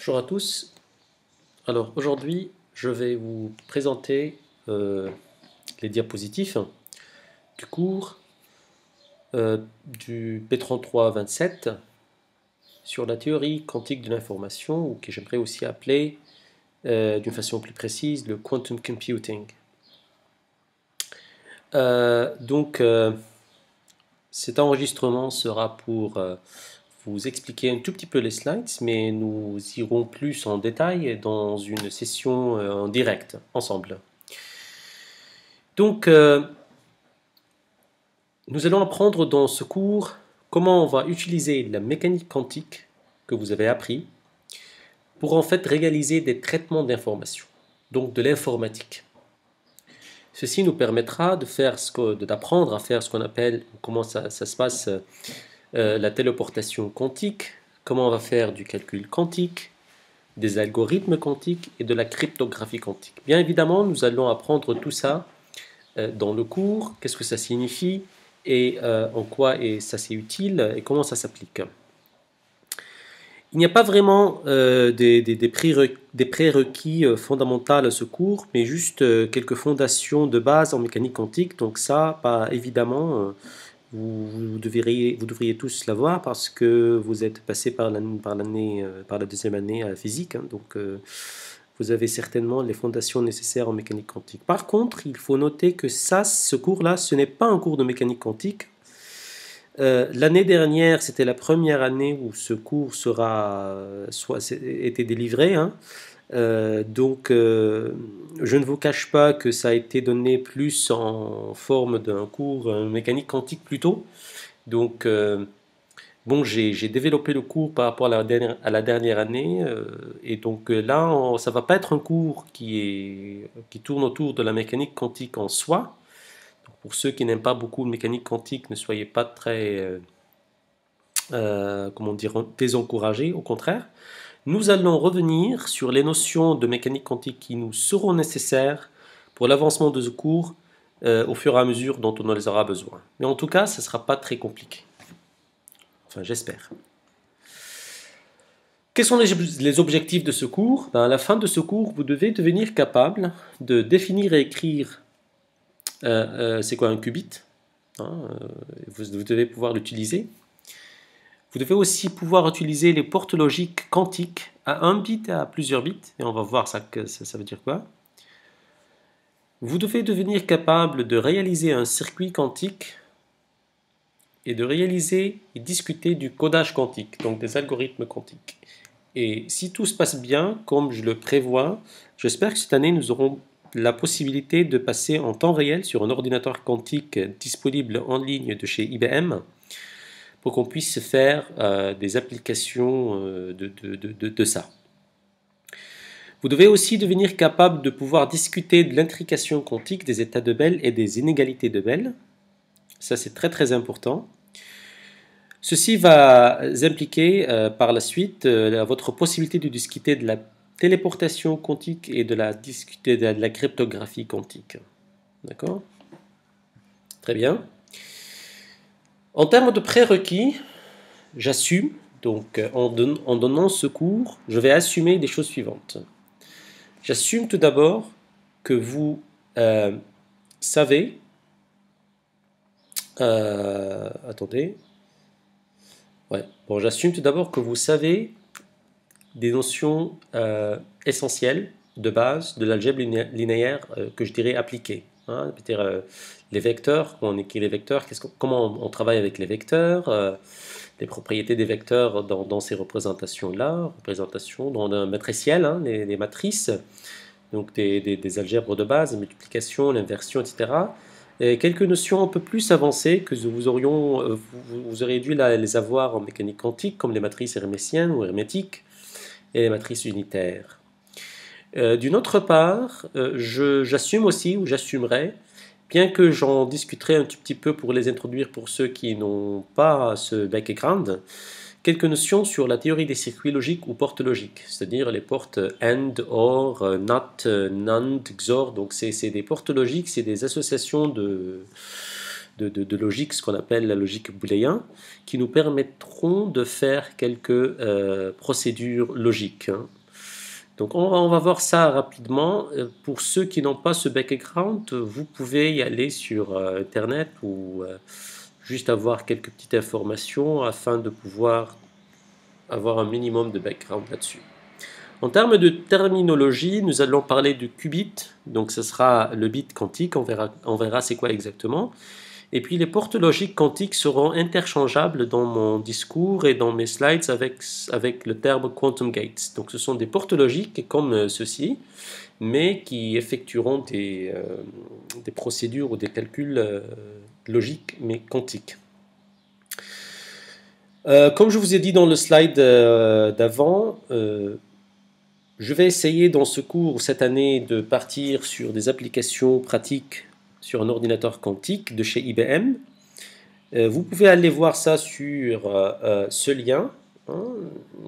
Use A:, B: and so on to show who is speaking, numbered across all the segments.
A: Bonjour à tous. Alors aujourd'hui, je vais vous présenter les diapositives du cours du P33-27 sur la théorie quantique de l'information, ou que j'aimerais aussi appeler d'une façon plus précise le quantum computing. Cet enregistrement sera pour vous expliquer un tout petit peu les slides, mais nous irons plus en détail dans une session en direct, ensemble. Donc, nous allons apprendre dans ce cours comment on va utiliser la mécanique quantique que vous avez appris pour en fait réaliser des traitements d'informations, donc de l'informatique. Ceci nous permettra d'apprendre à faire ce qu'on appelle, comment ça se passe, la téléportation quantique, comment on va faire du calcul quantique, des algorithmes quantiques et de la cryptographie quantique. Bien évidemment, nous allons apprendre tout ça dans le cours, qu'est-ce que ça signifie et en quoi ça c'est utile et comment ça s'applique. Il n'y a pas vraiment des prérequis fondamentaux à ce cours, mais juste quelques fondations de base en mécanique quantique. Donc ça, pas évidemment, vous devriez tous l'avoir parce que vous êtes passé par la deuxième année à la physique. Donc vous avez certainement les fondations nécessaires en mécanique quantique. Par contre, il faut noter que ce cours-là, ce n'est pas un cours de mécanique quantique. L'année dernière, c'était la première année où ce cours était délivré. Je ne vous cache pas que ça a été donné plus en forme d'un cours mécanique quantique plutôt. Donc, j'ai développé le cours par rapport à la dernière année. Et donc là, ça ne va pas être un cours qui tourne autour de la mécanique quantique en soi. Donc, pour ceux qui n'aiment pas beaucoup de mécanique quantique, ne soyez pas très désencouragés, au contraire. Nous allons revenir sur les notions de mécanique quantique qui nous seront nécessaires pour l'avancement de ce cours au fur et à mesure dont on les aura besoin. Mais en tout cas, ce ne sera pas très compliqué. Enfin, j'espère. Quels sont les objectifs de ce cours? À la fin de ce cours, vous devez devenir capable de définir et écrire c'est quoi un qubit. Vous devez pouvoir l'utiliser. Vous devez aussi pouvoir utiliser les portes logiques quantiques à un bit et à plusieurs bits, et on va voir ça veut dire quoi. Vous devez devenir capable de réaliser un circuit quantique et de réaliser et discuter du codage quantique, donc des algorithmes quantiques. Et si tout se passe bien, comme je le prévois, j'espère que cette année nous aurons la possibilité de passer en temps réel sur un ordinateur quantique disponible en ligne de chez IBM, pour qu'on puisse faire des applications de ça. Vous devez aussi devenir capable de pouvoir discuter de l'intrication quantique des états de Bell et des inégalités de Bell. Ça, c'est très très important. Ceci va impliquer par la suite votre possibilité de discuter de la téléportation quantique et de la cryptographie quantique. D'accord? Très bien. En termes de prérequis, j'assume, donc en donnant ce cours, je vais assumer des choses suivantes. J'assume tout d'abord que vous savez, j'assume tout d'abord que vous savez des notions essentielles de base de l'algèbre linéaire que je dirais appliquée. C'est-à-dire les vecteurs, quand on écrit les vecteurs, comment on travaille avec les vecteurs, les propriétés des vecteurs dans ces représentations-là, dans un matriciel, les matrices, donc des algèbres de base, la multiplication, l'inversion, etc. Et quelques notions un peu plus avancées que vous auriez dû les avoir en mécanique quantique, comme les matrices hermétiennes ou hermétiques et les matrices unitaires. D'une autre part, j'assume aussi, ou j'assumerai, bien que j'en discuterai un tout petit peu pour les introduire pour ceux qui n'ont pas ce background, quelques notions sur la théorie des circuits logiques ou portes logiques, c'est-à-dire les portes AND, OR, NOT, NAND, XOR. Donc c'est des portes logiques, c'est des associations de logique, ce qu'on appelle la logique booléenne, qui nous permettront de faire quelques procédures logiques. Donc on va voir ça rapidement. Pour ceux qui n'ont pas ce background, vous pouvez y aller sur Internet ou juste avoir quelques petites informations afin de pouvoir avoir un minimum de background là-dessus. En termes de terminologie, nous allons parler du qubit, donc ce sera le bit quantique, on verra c'est quoi exactement. Et puis les portes logiques quantiques seront interchangeables dans mon discours et dans mes slides avec le terme quantum gates. Donc ce sont des portes logiques comme ceci, mais qui effectueront des procédures ou des calculs logiques, mais quantiques. Comme je vous ai dit dans le slide d'avant, je vais essayer dans ce cours cette année de partir sur des applications pratiques sur un ordinateur quantique de chez IBM. Vous pouvez aller voir ça sur ce lien, hein,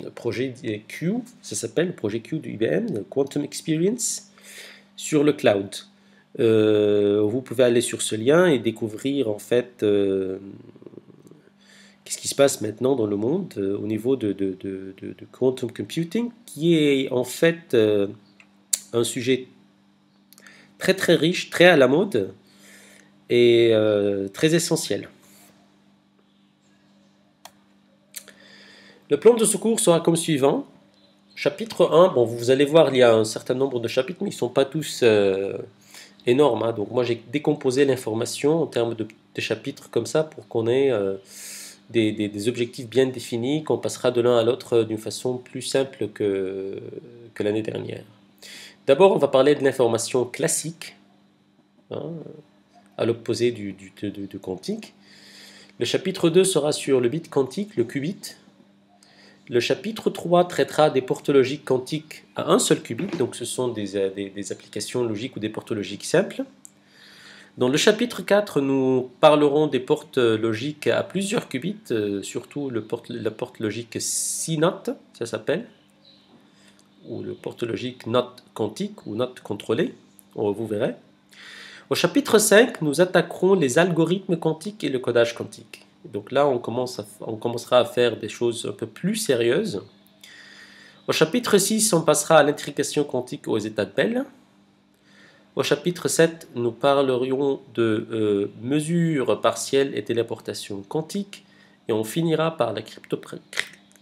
A: le projet Q, ça s'appelle le projet Q de IBM, le Quantum Experience, sur le cloud. Vous pouvez aller sur ce lien et découvrir en fait qu'est-ce qui se passe maintenant dans le monde au niveau de quantum computing, qui est en fait un sujet très très riche, très à la mode et très essentiel. Le plan de secours sera comme suivant. Chapitre 1, bon, vous allez voir, il y a un certain nombre de chapitres, mais ils ne sont pas tous énormes. Hein. Donc moi, j'ai décomposé l'information en termes de chapitres comme ça pour qu'on ait des objectifs bien définis, qu'on passera de l'un à l'autre d'une façon plus simple que l'année dernière. D'abord, on va parler de l'information classique, hein, à l'opposé du quantique. Le chapitre 2 sera sur le bit quantique, le qubit. Le chapitre 3 traitera des portes logiques quantiques à un seul qubit, donc ce sont des applications logiques ou des portes logiques simples. Dans le chapitre 4, nous parlerons des portes logiques à plusieurs qubits, surtout la porte logique CNOT, ça s'appelle, ou le porte logique NOT quantique ou NOT contrôlé, vous verrez. Au chapitre 5, nous attaquerons les algorithmes quantiques et le codage quantique. Donc là, on commencera à faire des choses un peu plus sérieuses. Au chapitre 6, on passera à l'intrication quantique aux états de Bell. Au chapitre 7, nous parlerions de mesures partielles et téléportation quantique. Et on finira par la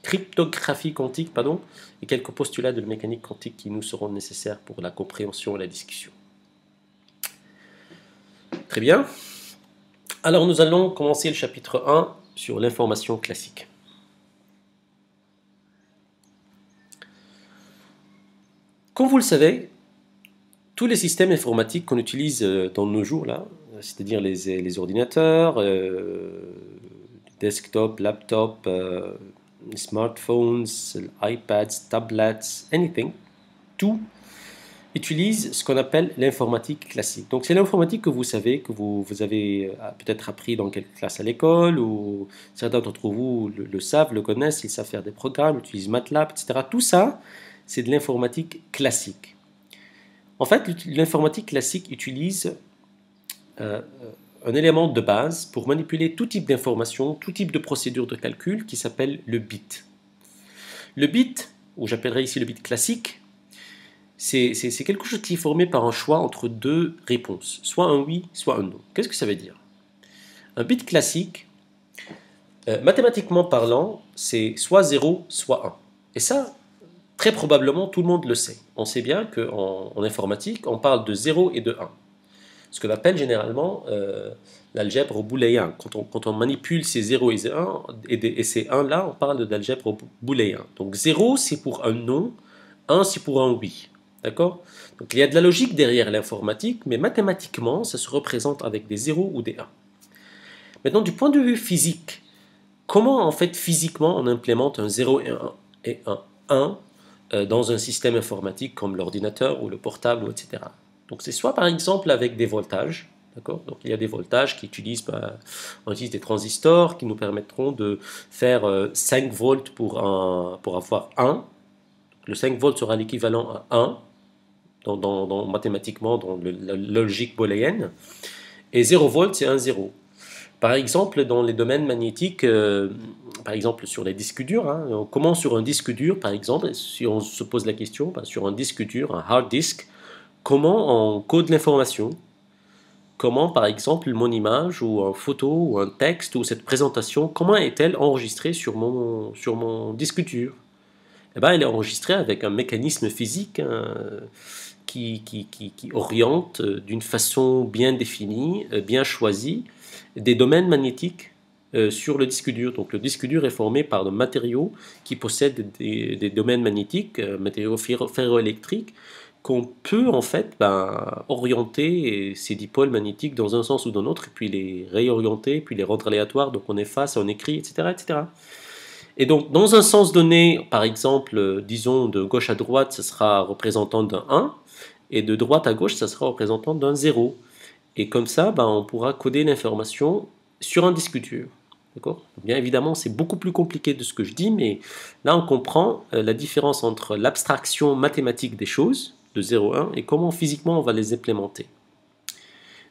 A: cryptographie quantique et quelques postulats de la mécanique quantique qui nous seront nécessaires pour la compréhension et la discussion. Très bien. Alors nous allons commencer le chapitre 1 sur l'information classique. Comme vous le savez, tous les systèmes informatiques qu'on utilise dans nos jours, là, c'est-à-dire les ordinateurs, desktop, laptop, smartphones, iPads, tablets, anything, tout utilise ce qu'on appelle l'informatique classique. Donc c'est l'informatique que vous savez, que vous avez peut-être appris dans quelques classes à l'école, ou certains d'entre vous le savent, le connaissent, ils savent faire des programmes, utilisent MATLAB, etc. Tout ça, c'est de l'informatique classique. En fait, l'informatique classique utilise un élément de base pour manipuler tout type d'information, tout type de procédure de calcul qui s'appelle le bit. Le bit, ou j'appellerais ici le bit classique, c'est quelque chose qui est formé par un choix entre deux réponses, soit un oui, soit un non. Qu'est-ce que ça veut dire? Un bit classique, mathématiquement parlant, c'est soit 0, soit 1. Et ça, très probablement, tout le monde le sait. On sait bien qu'en informatique, on parle de 0 et de 1. Ce qu'on appelle généralement l'algèbre booléen. Quand on manipule ces 0 et ces 1, et ces 1-là, on parle d'algèbre booléen. Donc 0, c'est pour un non, 1, c'est pour un oui. D'accord? Donc il y a de la logique derrière l'informatique, mais mathématiquement, ça se représente avec des 0 ou des 1. Maintenant, du point de vue physique, comment en fait physiquement on implémente un 0 et un 1 dans un système informatique comme l'ordinateur ou le portable, etc. Donc c'est soit par exemple avec des voltages, d'accord? Donc il y a des voltages on utilise des transistors qui nous permettront de faire 5 volts pour avoir 1. Le 5 volts sera l'équivalent à 1, mathématiquement dans la logique booléenne, et 0 volts c'est un 0. Par exemple, dans les domaines magnétiques, par exemple sur les disques durs, hein, comment sur un disque dur, par exemple, si on se pose la question, sur un disque dur, un hard disk, comment on code l'information? Comment, par exemple, mon image ou une photo ou un texte ou cette présentation, comment est-elle enregistrée sur mon disque dur? Eh ben, elle est enregistrée avec un mécanisme physique, hein, qui oriente d'une façon bien définie, bien choisie, des domaines magnétiques sur le disque dur. Donc le disque dur est formé par des matériaux qui possèdent des domaines magnétiques, matériaux ferroélectriques, qu'on peut en fait orienter ces dipôles magnétiques dans un sens ou dans l'autre, et puis les réorienter, puis les rendre aléatoires, donc on efface, on écrit, etc. etc. Et donc, dans un sens donné, par exemple, disons de gauche à droite, ce sera représentant d'un 1, et de droite à gauche, ça sera représentant d'un 0. Et comme ça, on pourra coder l'information sur un disque dur. D'accord? Bien évidemment, c'est beaucoup plus compliqué de ce que je dis, mais là, on comprend la différence entre l'abstraction mathématique des choses, de 0 à 1, et comment physiquement on va les implémenter.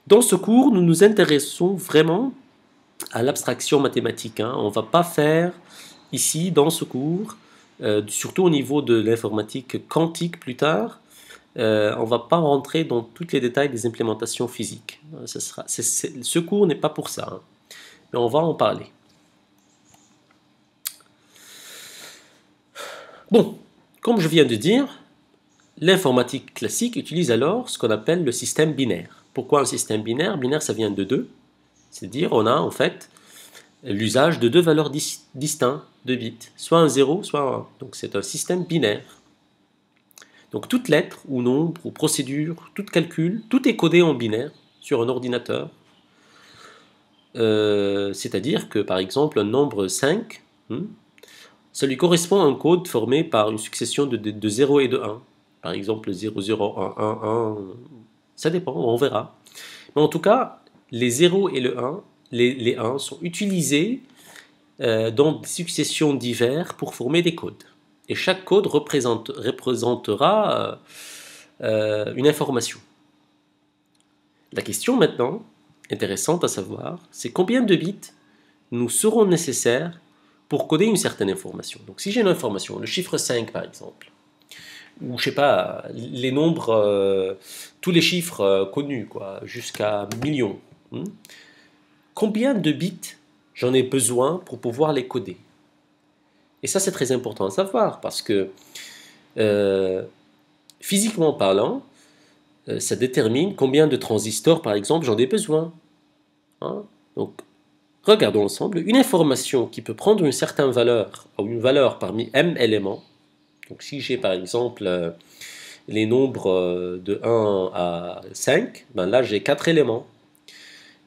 A: Dans ce cours, nous nous intéressons vraiment à l'abstraction mathématique. On ne va pas faire ici, dans ce cours, surtout au niveau de l'informatique quantique plus tard, on ne va pas rentrer dans tous les détails des implémentations physiques. Ce cours n'est pas pour ça, mais on va en parler. Bon, comme je viens de dire, l'informatique classique utilise alors ce qu'on appelle le système binaire. Pourquoi un système binaire? Binaire, ça vient de 2, c'est-à-dire on a en fait l'usage de deux valeurs distinctes de bits, soit un 0, soit un 1. Donc c'est un système binaire. Donc toute lettre ou nombre ou procédure, tout calcul, tout est codé en binaire sur un ordinateur. C'est-à-dire que par exemple un nombre 5, ça lui correspond à un code formé par une succession de 0 et de 1. Par exemple 0, 0, 1, 1, 1, ça dépend, on verra. Mais en tout cas, les 0 et le 1, les 1 sont utilisés dans des successions diverses pour former des codes. Et chaque code représentera une information. La question maintenant, intéressante à savoir, c'est combien de bits nous seront nécessaires pour coder une certaine information. Donc si j'ai une information, le chiffre 5 par exemple, ou je sais pas, les nombres, tous les chiffres connus, jusqu'à millions, combien de bits j'en ai besoin pour pouvoir les coder? Et ça, c'est très important à savoir, parce que physiquement parlant, ça détermine combien de transistors, par exemple, j'en ai besoin. Donc, regardons ensemble. Une information qui peut prendre une certaine valeur, ou une valeur parmi m éléments. Donc, si j'ai, par exemple, les nombres de 1 à 5, là, j'ai 4 éléments.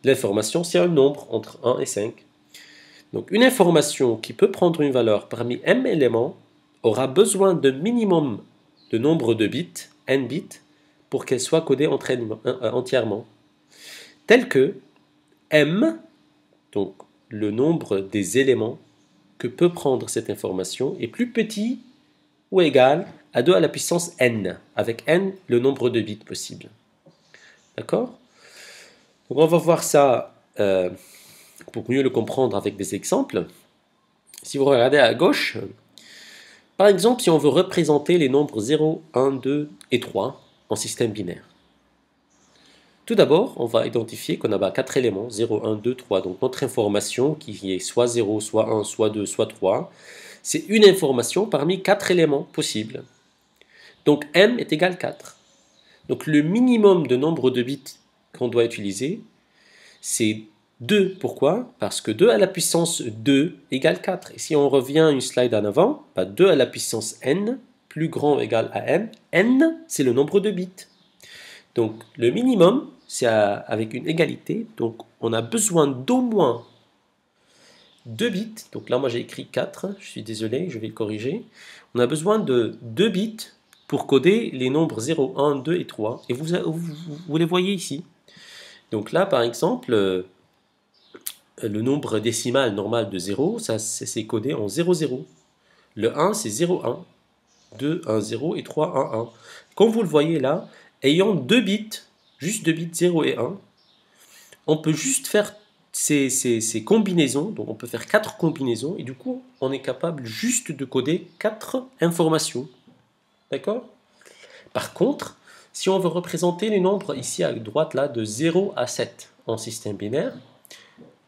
A: L'information, c'est un nombre entre 1 et 5. Donc une information qui peut prendre une valeur parmi m éléments aura besoin de minimum de nombre de bits, n bits, pour qu'elle soit codée entièrement. Tel que m, donc le nombre des éléments que peut prendre cette information, est plus petit ou égal à 2 à la puissance n, avec n le nombre de bits possible. D'accord? Donc on va voir ça pour mieux le comprendre avec des exemples. Si vous regardez à gauche, par exemple, si on veut représenter les nombres 0, 1, 2 et 3 en système binaire. Tout d'abord, on va identifier qu'on a 4 éléments, 0, 1, 2, 3. Donc notre information, qui est soit 0, soit 1, soit 2, soit 3, c'est une information parmi 4 éléments possibles. Donc m est égal à 4. Donc le minimum de nombre de bits qu'on doit utiliser, c'est 2. Pourquoi? Parce que 2 à la puissance 2 égale 4. Et si on revient une slide en avant, 2 à la puissance n, plus grand égale à m. N, c'est le nombre de bits. Donc le minimum, c'est avec une égalité. Donc on a besoin d'au moins 2 bits. Donc là, moi j'ai écrit 4. Je suis désolé, je vais le corriger. On a besoin de 2 bits pour coder les nombres 0, 1, 2 et 3. Et vous les voyez ici. Donc là, par exemple, le nombre décimal normal de 0, ça c'est codé en 0, 0. Le 1, c'est 0, 1. 2, 1, 0 et 3, 1, 1. Comme vous le voyez là, ayant 2 bits, juste 2 bits 0 et 1, on peut juste faire ces combinaisons, donc on peut faire 4 combinaisons, et du coup, on est capable juste de coder 4 informations. D'accord? Par contre, si on veut représenter les nombres ici à droite, là, de 0 à 7 en système binaire,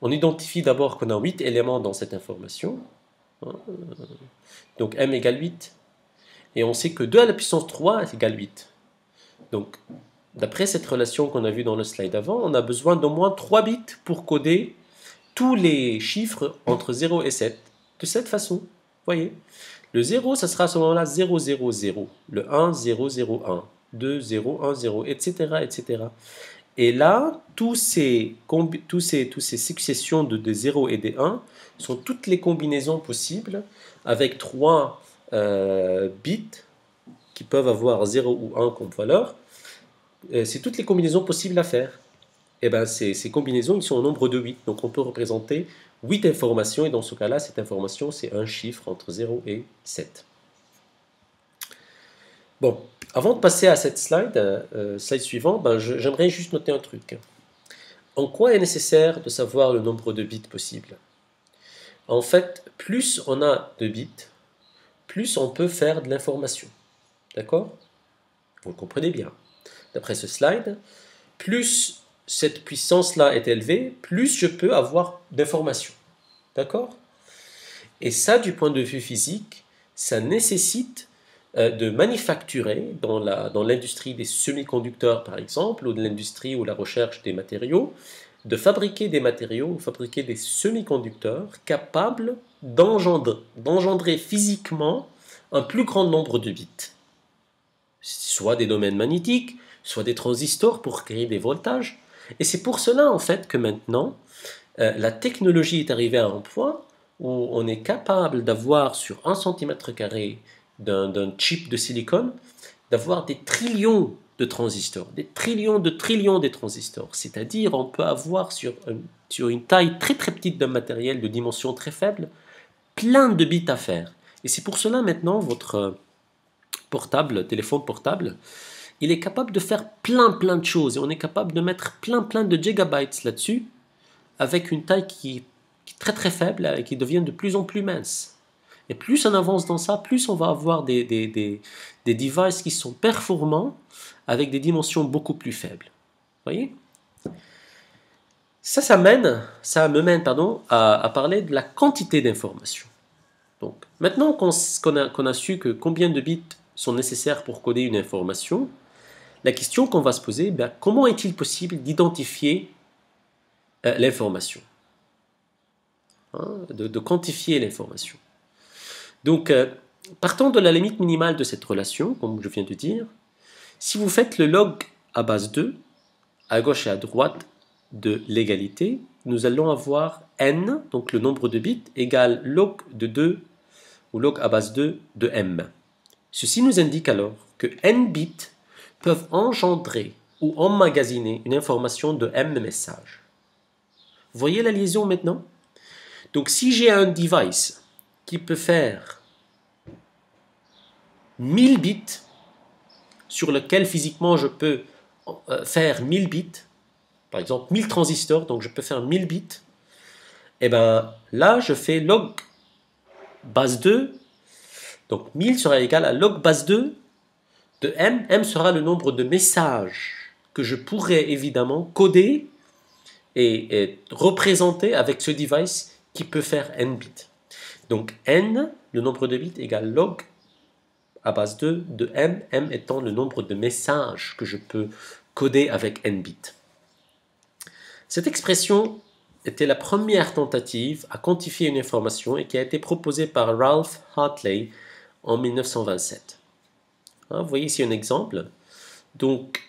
A: on identifie d'abord qu'on a 8 éléments dans cette information. Donc m égale 8. Et on sait que 2 à la puissance 3 égale 8. Donc, d'après cette relation qu'on a vue dans le slide avant, on a besoin d'au moins 3 bits pour coder tous les chiffres entre 0 et 7. De cette façon, vous voyez. Le 0, ça sera à ce moment-là 0, 0, 0. Le 1, 0, 0, 1. 2, 0, 1, 0, etc. etc. Et là, tous ces successions de 0 et des 1 sont toutes les combinaisons possibles avec 3 bits qui peuvent avoir 0 ou 1 comme valeur. C'est toutes les combinaisons possibles à faire. Et bien, ces combinaisons, ils sont au nombre de 8. Donc, on peut représenter 8 informations. Et dans ce cas-là, cette information, c'est un chiffre entre 0 et 7. Bon, avant de passer à cette slide, slide suivant, j'aimerais juste noter un truc. En quoi est nécessaire de savoir le nombre de bits possibles? En fait, plus on a de bits, plus on peut faire de l'information. D'accord? Vous le comprenez bien. D'après ce slide, plus cette puissance-là est élevée, plus je peux avoir d'informations. D'accord? Et ça, du point de vue physique, ça nécessite de manufacturer dans l'industrie des semi-conducteurs, par exemple, ou de l'industrie ou la recherche des matériaux, de fabriquer des matériaux, fabriquer des semi-conducteurs capables d'engendrer physiquement un plus grand nombre de bits. Soit des domaines magnétiques, soit des transistors pour créer des voltages. Et c'est pour cela, en fait, que maintenant, la technologie est arrivée à un point où on est capable d'avoir sur 1 cm² d'un chip de silicone, d'avoir des trillions de transistors, des trillions de transistors. C'est-à-dire, on peut avoir sur une taille très très petite d'un matériel de dimension très faible, plein de bits à faire. Et c'est pour cela maintenant, votre téléphone portable, il est capable de faire plein de choses. Et on est capable de mettre plein de gigabytes là-dessus, avec une taille qui est très très faible et qui devient de plus en plus mince. Et plus on avance dans ça, plus on va avoir des devices qui sont performants avec des dimensions beaucoup plus faibles. Vous voyez? Ça me mène à parler de la quantité d'informations. Donc, maintenant qu'on a su que combien de bits sont nécessaires pour coder une information, la question qu'on va se poser, comment est-il possible d'identifier l'information, de quantifier l'information. Donc, partant de la limite minimale de cette relation, comme je viens de dire, si vous faites le log à base 2, à gauche et à droite de l'égalité, nous allons avoir n, donc le nombre de bits, égale log de 2, ou log à base 2 de m. Ceci nous indique alors que n bits peuvent engendrer ou emmagasiner une information de m messages. Vous voyez la liaison maintenant? Donc si j'ai un device qui peut faire 1000 bits, sur lequel physiquement je peux faire 1000 bits, par exemple 1000 transistors, donc je peux faire 1000 bits, et bien là je fais log base 2, donc 1000 sera égal à log base 2 de m, m sera le nombre de messages que je pourrais évidemment coder et représenter avec ce device qui peut faire n bits. Donc n, le nombre de bits, égale log à base 2 de m, m étant le nombre de messages que je peux coder avec n bits. Cette expression était la première tentative à quantifier une information et qui a été proposée par Ralph Hartley en 1927. Vous voyez ici un exemple. Donc,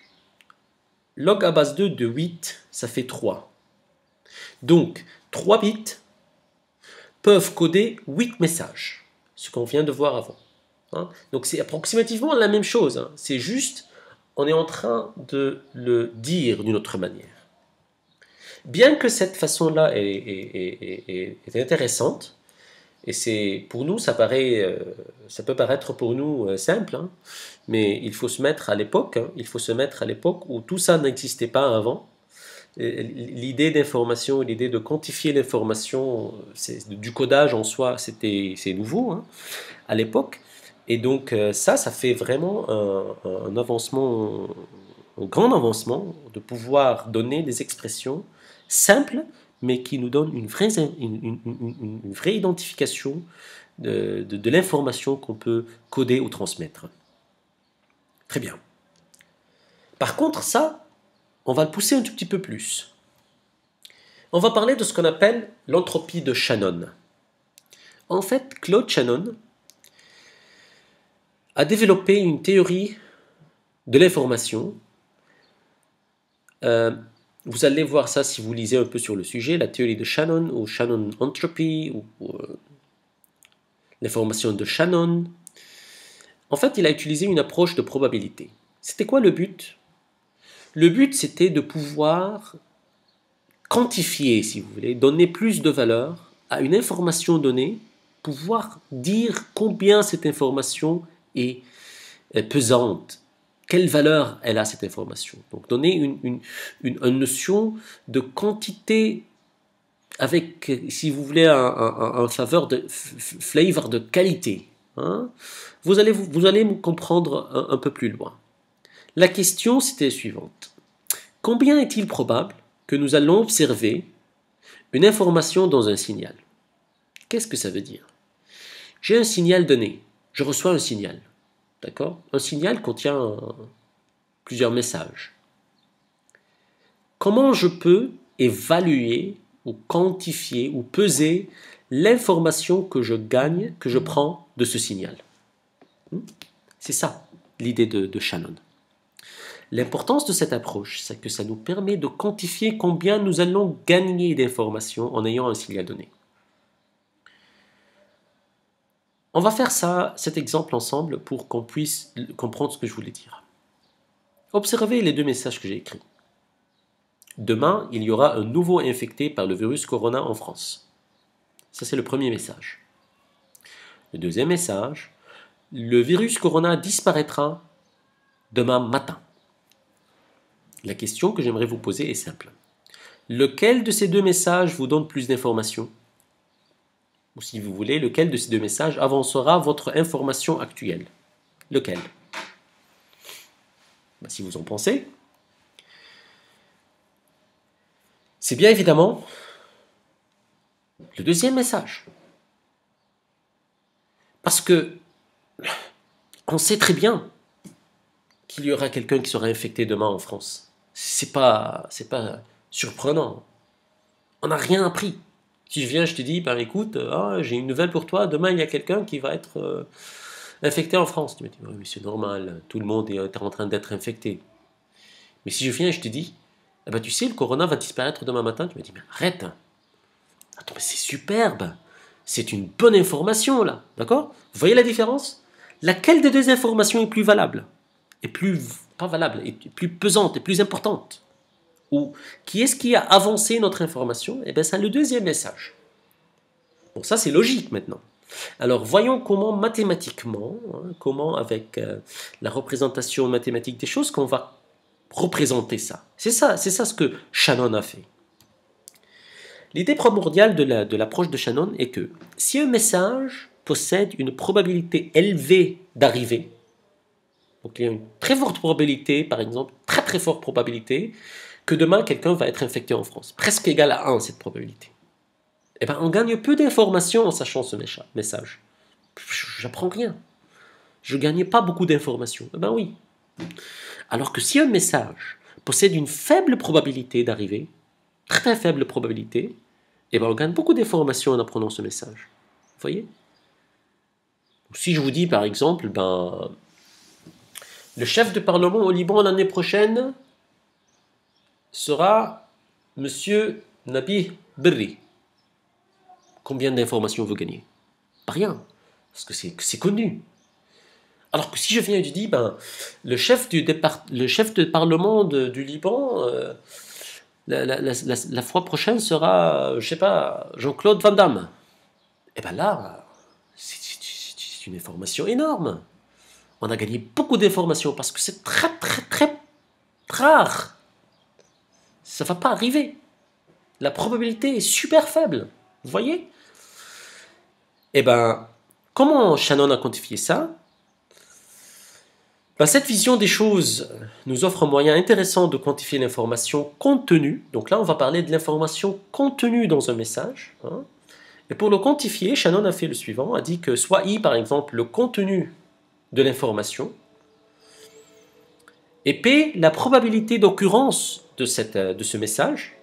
A: log à base 2 de 8, ça fait 3. Donc, 3 bits peuvent coder 8 messages, ce qu'on vient de voir avant. Donc, c'est approximativement la même chose. C'est juste, on est en train de le dire d'une autre manière. Bien que cette façon-là est intéressante, et pour nous, ça peut paraître pour nous simple, mais il faut se mettre à l'époque où tout ça n'existait pas avant. l'idée d'information, l'idée de quantifier l'information, du codage en soi, c'est nouveau hein, à l'époque. Et donc ça fait vraiment un avancement, un grand avancement de pouvoir donner des expressions simples, mais qui nous donnent une vraie identification de l'information qu'on peut coder ou transmettre. Très bien. Par contre, ça, on va le pousser un tout petit peu plus. On va parler de ce qu'on appelle l'entropie de Shannon. En fait, Claude Shannon a développé une théorie de l'information. Vous allez voir ça si vous lisez un peu sur le sujet, la théorie de Shannon ou Shannon Entropy ou l'information de Shannon. En fait, il a utilisé une approche de probabilité. C'était quoi le but? Le but, c'était de pouvoir quantifier, si vous voulez, donner plus de valeur à une information donnée, pouvoir dire combien cette information est pesante, quelle valeur elle a cette information. Donc donner une notion de quantité avec, si vous voulez, un faveur de flavor de qualité. Hein. Vous allez me comprendre un peu plus loin. La question, c'était la suivante. Combien est-il probable que nous allons observer une information dans un signal? Qu'est-ce que ça veut dire? J'ai un signal donné. Je reçois un signal. D'accord? Un signal contient plusieurs messages. Comment je peux évaluer ou quantifier ou peser l'information que je gagne, que je prends de ce signal? C'est ça l'idée de Shannon. L'importance de cette approche, c'est que ça nous permet de quantifier combien nous allons gagner d'informations en ayant un signal donné. On va faire cet exemple ensemble pour qu'on puisse comprendre ce que je voulais dire. Observez les deux messages que j'ai écrits. Demain, il y aura un nouveau infecté par le virus Corona en France. Ça, c'est le premier message. Le deuxième message, le virus Corona disparaîtra demain matin. La question que j'aimerais vous poser est simple. Lequel de ces deux messages vous donne plus d'informations? Ou si vous voulez, lequel de ces deux messages avancera votre information actuelle? Lequel? Si vous en pensez, c'est bien évidemment le deuxième message. Parce que on sait très bien qu'il y aura quelqu'un qui sera infecté demain en France. C'est pas surprenant. On n'a rien appris. Si je viens, je te dis, ben écoute, j'ai une nouvelle pour toi, demain il y a quelqu'un qui va être infecté en France. Tu me dis, oui, mais c'est normal, tout le monde est en train d'être infecté. Mais si je viens et je te dis, eh ben, tu sais, le corona va disparaître demain matin, tu me dis, mais arrête. Attends, mais c'est superbe. C'est une bonne information, là. D'accord? Vous voyez la différence? Laquelle des deux informations est plus valable? Est plus, pas valable, est plus pesante, est plus importante? Ou qui est-ce qui a avancé notre information? Eh bien, c'est le deuxième message. Bon, ça, c'est logique maintenant. Alors, voyons comment mathématiquement, comment avec la représentation mathématique des choses, qu'on va représenter ça. C'est ça ce que Shannon a fait. L'idée primordiale de l'approche de Shannon est que si un message possède une probabilité élevée d'arriver, donc il y a une très forte probabilité, par exemple, très très forte probabilité, que demain quelqu'un va être infecté en France, presque égale à 1 cette probabilité. Eh bien, on gagne peu d'informations en sachant ce message. J'apprends rien. Je ne gagne pas beaucoup d'informations. Eh bien oui. Alors que si un message possède une faible probabilité d'arriver, très faible probabilité, eh bien on gagne beaucoup d'informations en apprenant ce message. Vous voyez? Si je vous dis par exemple, le chef de parlement au Liban l'année prochaine sera Monsieur Nabi Berri. Combien d'informations vous gagnez? Pas rien, parce que c'est connu. Alors que si je viens et je dis, le chef de parlement du Liban, la fois prochaine sera, je sais pas, Jean-Claude Van Damme. Et bien là, c'est une information énorme. On a gagné beaucoup d'informations parce que c'est très, très, très rare Ça ne va pas arriver. La probabilité est super faible. Vous voyez? Eh bien, comment Shannon a quantifié ça? Ben, cette vision des choses nous offre un moyen intéressant de quantifier l'information contenue. Donc là, on va parler de l'information contenue dans un message. Hein. Et pour le quantifier, Shannon a fait le suivant, a dit que soit I, par exemple, le contenu de l'information, et P, la probabilité d'occurrence de ce message,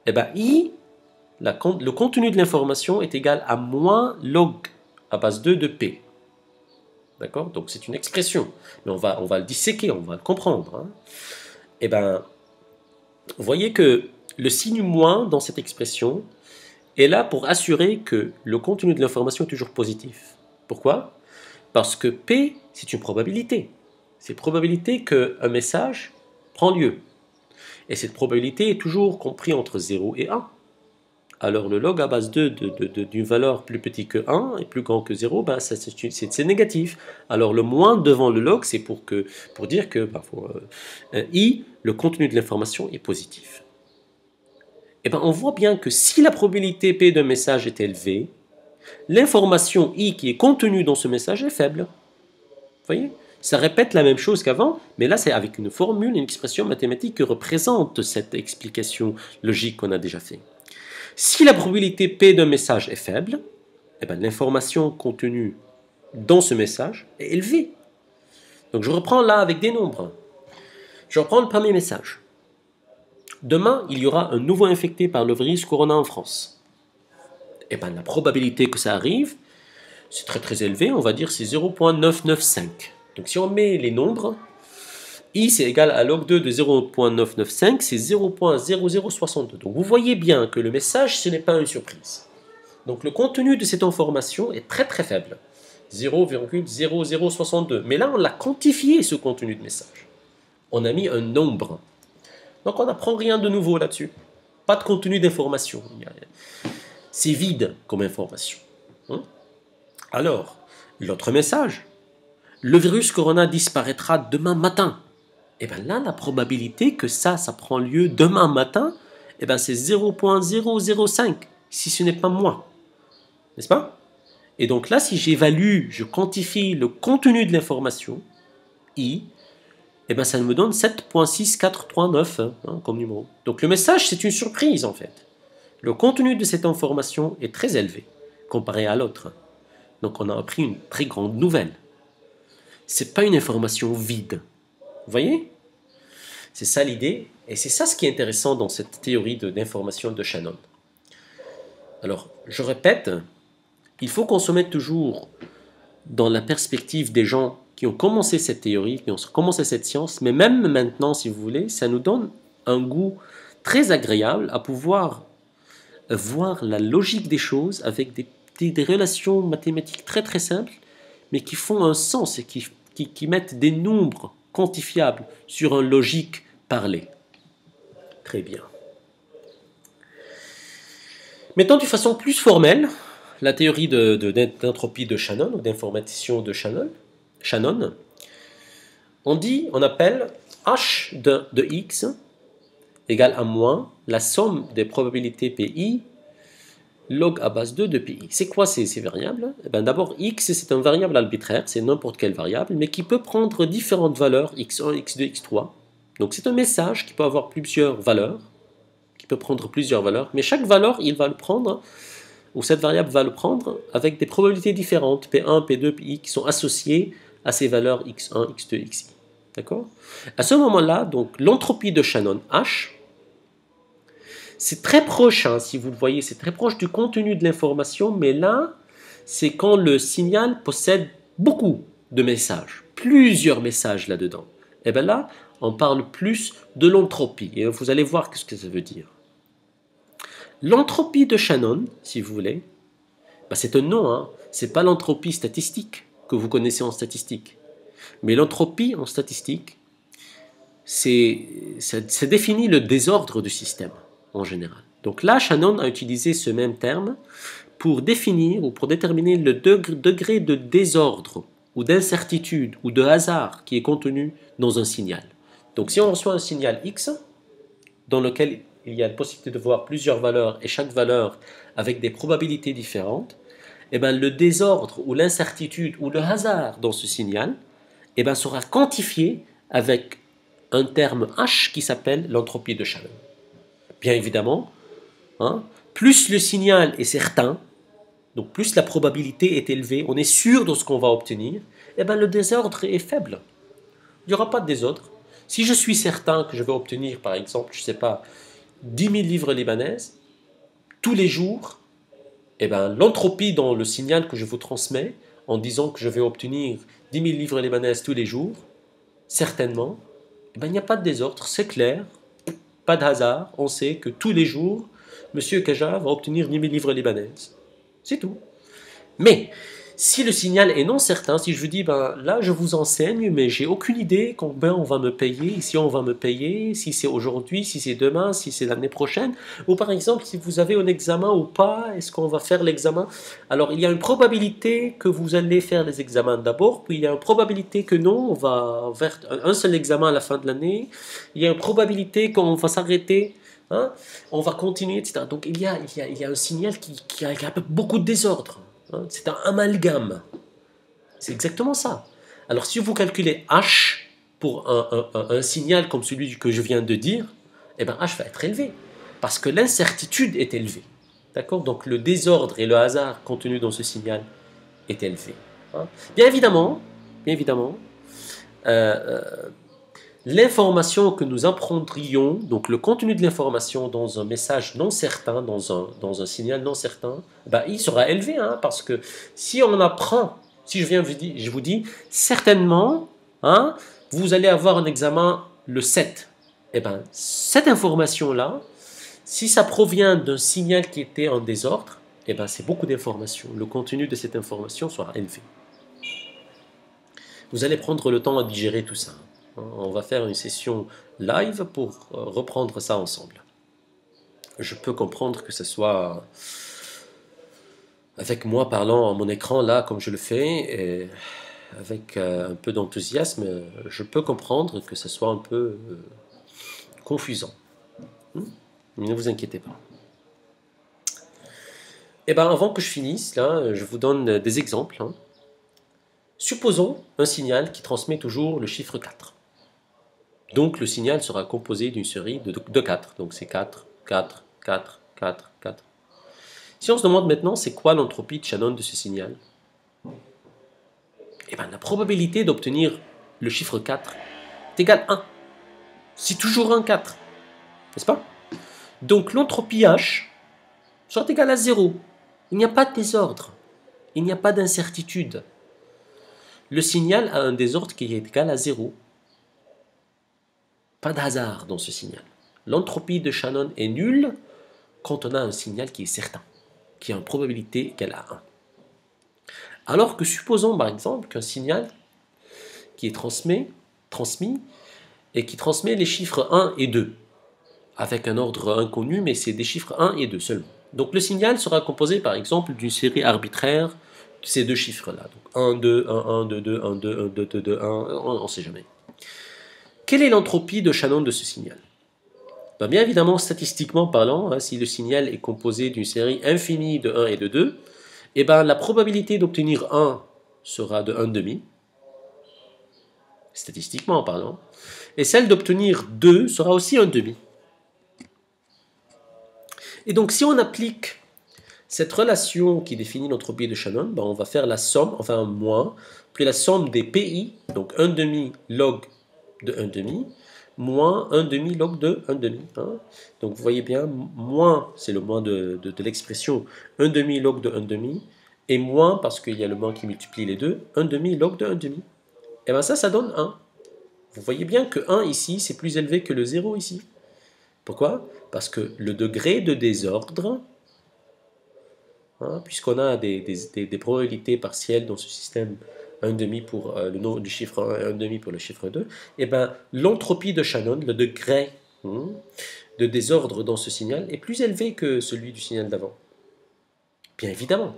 A: et bien I, le contenu de l'information est égal à moins log à base 2 de P. D'accord? Donc c'est une expression, mais on va le disséquer, on va le comprendre. Hein. Et bien, vous voyez que le signe moins dans cette expression est là pour assurer que le contenu de l'information est toujours positif. Pourquoi? Parce que P, c'est une probabilité. C'est une probabilité qu'un message prend lieu. Et cette probabilité est toujours comprise entre 0 et 1. Alors le log à base 2 d'une valeur plus petite que 1 et plus grand que 0, ben c'est négatif. Alors le moins devant le log, c'est pour dire que I, le contenu de l'information est positif. Et ben on voit bien que si la probabilité P d'un message est élevée, l'information I qui est contenue dans ce message est faible. Vous voyez? Ça répète la même chose qu'avant, mais là c'est avec une formule, une expression mathématique qui représente cette explication logique qu'on a déjà fait. Si la probabilité P d'un message est faible, eh ben, l'information contenue dans ce message est élevée. Donc je reprends là avec des nombres. Je reprends le premier message. Demain, il y aura un nouveau infecté par le virus Corona en France. Eh ben, la probabilité que ça arrive, c'est très très élevé, on va dire c'est 0,995. Donc si on met les nombres, I c'est égal à log 2 de 0,995, c'est 0,0062. Donc vous voyez bien que le message, ce n'est pas une surprise. Donc le contenu de cette information est très très faible. 0,0062. Mais là, on l'a quantifié, ce contenu de message. On a mis un nombre. Donc on n'apprend rien de nouveau là-dessus. Pas de contenu d'information. C'est vide comme information. Alors, l'autre message. Le virus Corona disparaîtra demain matin. Et bien là, la probabilité que ça prend lieu demain matin, et ben c'est 0,005, si ce n'est pas moins. N'est-ce pas? Et donc là, si j'évalue, je quantifie le contenu de l'information, I, et ben ça me donne 7,6439 comme numéro. Donc le message, c'est une surprise en fait. Le contenu de cette information est très élevé, comparé à l'autre. Donc on a appris une très grande nouvelle. Ce n'est pas une information vide. Vous voyez? C'est ça l'idée, et c'est ça ce qui est intéressant dans cette théorie d'information de Shannon. Alors, je répète, il faut qu'on se mette toujours dans la perspective des gens qui ont commencé cette théorie, qui ont commencé cette science, mais même maintenant, si vous voulez, ça nous donne un goût très agréable à pouvoir voir la logique des choses avec des relations mathématiques très très simples, mais qui font un sens et qui mettent des nombres quantifiables sur un logique parlé. Très bien. Maintenant, de façon plus formelle, la théorie d'entropie de Shannon, ou d'information de Shannon, on appelle h de x égale à moins la somme des probabilités PI log à base 2 de PI. C'est quoi ces variables? Eh bien, d'abord, x, c'est un variable arbitraire, c'est n'importe quelle variable, mais qui peut prendre différentes valeurs, x1, x2, x3. Donc c'est un message qui peut avoir plusieurs valeurs, qui peut prendre plusieurs valeurs, mais chaque valeur, il va le prendre, ou cette variable va le prendre avec des probabilités différentes, P1, P2, Pi, qui sont associées à ces valeurs x1, x2, xi. D'accord? À ce moment-là, donc l'entropie de Shannon, H, c'est très proche, si vous le voyez, c'est très proche du contenu de l'information, mais là, c'est quand le signal possède beaucoup de messages, plusieurs messages là-dedans. Et bien là, on parle plus de l'entropie, et vous allez voir ce que ça veut dire. L'entropie de Shannon, si vous voulez, c'est un nom, c'est pas l'entropie statistique que vous connaissez en statistique. Mais l'entropie en statistique, ça définit le désordre du système en général. Donc là, Shannon a utilisé ce même terme pour définir ou pour déterminer le degré de désordre ou d'incertitude ou de hasard qui est contenu dans un signal. Donc si on reçoit un signal X, dans lequel il y a la possibilité de voir plusieurs valeurs et chaque valeur avec des probabilités différentes, eh ben, le désordre ou l'incertitude ou le hasard dans ce signal eh ben, sera quantifié avec un terme H qui s'appelle l'entropie de Shannon. Bien évidemment, hein, plus le signal est certain, donc plus la probabilité est élevée, on est sûr de ce qu'on va obtenir, eh ben, le désordre est faible. Il n'y aura pas de désordre. Si je suis certain que je vais obtenir, par exemple, je ne sais pas, 10 000 livres libanaises, tous les jours, eh ben, l'entropie dans le signal que je vous transmets, en disant que je vais obtenir 10 000 livres libanaises tous les jours, certainement, eh ben, il n'y a pas de désordre, c'est clair, pas de hasard, on sait que tous les jours, M. Kaja va obtenir 10 000 livres libanaises. C'est tout. Mais si le signal est non certain, si je vous dis, ben, là je vous enseigne, mais j'ai aucune idée combien on va me payer, si on va me payer, si c'est aujourd'hui, si c'est demain, si c'est l'année prochaine, ou par exemple si vous avez un examen ou pas, est-ce qu'on va faire l'examen? Alors il y a une probabilité que vous allez faire les examens d'abord, puis il y a une probabilité que non, on va faire un seul examen à la fin de l'année, il y a une probabilité qu'on va s'arrêter. Hein, on va continuer, etc. Donc il y a un signal qui a beaucoup de désordre. Hein, c'est un amalgame. C'est exactement ça. Alors si vous calculez H pour un signal comme celui que je viens de dire, eh ben H va être élevé. Parce que l'incertitude est élevée. D'accord? Donc le désordre et le hasard contenu dans ce signal est élevé. Hein. Bien évidemment, euh, l'information que nous apprendrions, donc le contenu de l'information dans un message non certain, dans un signal non certain, ben, il sera élevé, hein, parce que si on apprend, si je vous dis, certainement, hein, vous allez avoir un examen le 7. Eh ben, cette information-là, si ça provient d'un signal qui était en désordre, eh ben, c'est beaucoup d'informations. Le contenu de cette information sera élevé. Vous allez prendre le temps à digérer tout ça. On va faire une session live pour reprendre ça ensemble. Je peux comprendre que ce soit avec moi parlant à mon écran là comme je le fais, et avec un peu d'enthousiasme, je peux comprendre que ce soit un peu confusant. Ne vous inquiétez pas. Et bien avant que je finisse, là, je vous donne des exemples. Hein. Supposons un signal qui transmet toujours le chiffre 4. Donc le signal sera composé d'une série de 4. Donc c'est 4, 4, 4, 4, 4. Si on se demande maintenant c'est quoi l'entropie de Shannon de ce signal, eh bien la probabilité d'obtenir le chiffre 4 est égale à 1. C'est toujours un 4, n'est-ce pas? Donc l'entropie H sera égale à 0. Il n'y a pas de désordre. Il n'y a pas d'incertitude. Le signal a un désordre qui est égal à 0. Pas de hasard dans ce signal. L'entropie de Shannon est nulle quand on a un signal qui est certain, qui a une probabilité égale à 1. Alors que supposons par exemple qu'un signal qui est transmis et qui transmet les chiffres 1 et 2, avec un ordre inconnu, mais c'est des chiffres 1 et 2 seulement. Donc le signal sera composé par exemple d'une série arbitraire de ces deux chiffres-là. Donc 1, 2, 1, 1, 2, 2, 1, 2, 1, 2, 2, 2, 1, on ne sait jamais. Quelle est l'entropie de Shannon de ce signal? Ben bien évidemment, statistiquement parlant, hein, si le signal est composé d'une série infinie de 1 et de 2, eh ben, la probabilité d'obtenir 1 sera de 1,5, statistiquement parlant, et celle d'obtenir 2 sera aussi 1,5. Et donc si on applique cette relation qui définit l'entropie de Shannon, ben, on va faire la somme, enfin un moins, puis la somme des PI, donc 1,5 log de 1,5, moins 1,5 log de 1,5. Hein. Donc vous voyez bien, moins, c'est le moins de l'expression 1,5 log de 1,5, et moins, parce qu'il y a le moins qui multiplie les deux, 1,5 log de 1,5. Et bien ça donne 1. Vous voyez bien que 1 ici, c'est plus élevé que le 0 ici. Pourquoi? Parce que le degré de désordre, hein, puisqu'on a des probabilités partielles dans ce système, 1,5 pour le nom du chiffre 1 et 1,5 pour le chiffre 2, et ben l'entropie de Shannon, le degré de désordre dans ce signal, est plus élevé que celui du signal d'avant. Bien évidemment.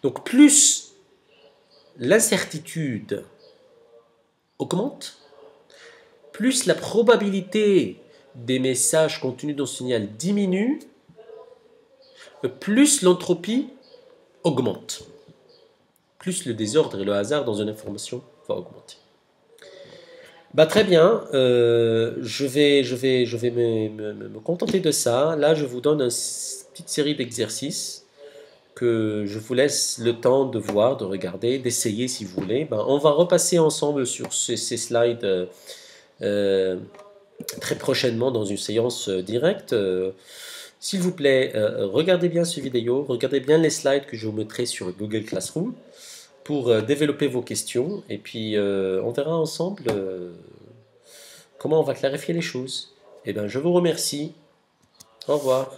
A: Donc plus l'incertitude augmente, plus la probabilité des messages contenus dans ce signal diminue, plus l'entropie augmente. Plus le désordre et le hasard dans une information va augmenter. Bah, très bien, je vais me contenter de ça. Là, je vous donne une petite série d'exercices que je vous laisse le temps de voir, de regarder, d'essayer si vous voulez. Ben, on va repasser ensemble sur ces slides très prochainement dans une séance directe. S'il vous plaît, regardez bien cette vidéo, regardez bien les slides que je vous mettrai sur Google Classroom pour développer vos questions et puis on verra ensemble comment on va clarifier les choses. Eh bien, je vous remercie. Au revoir.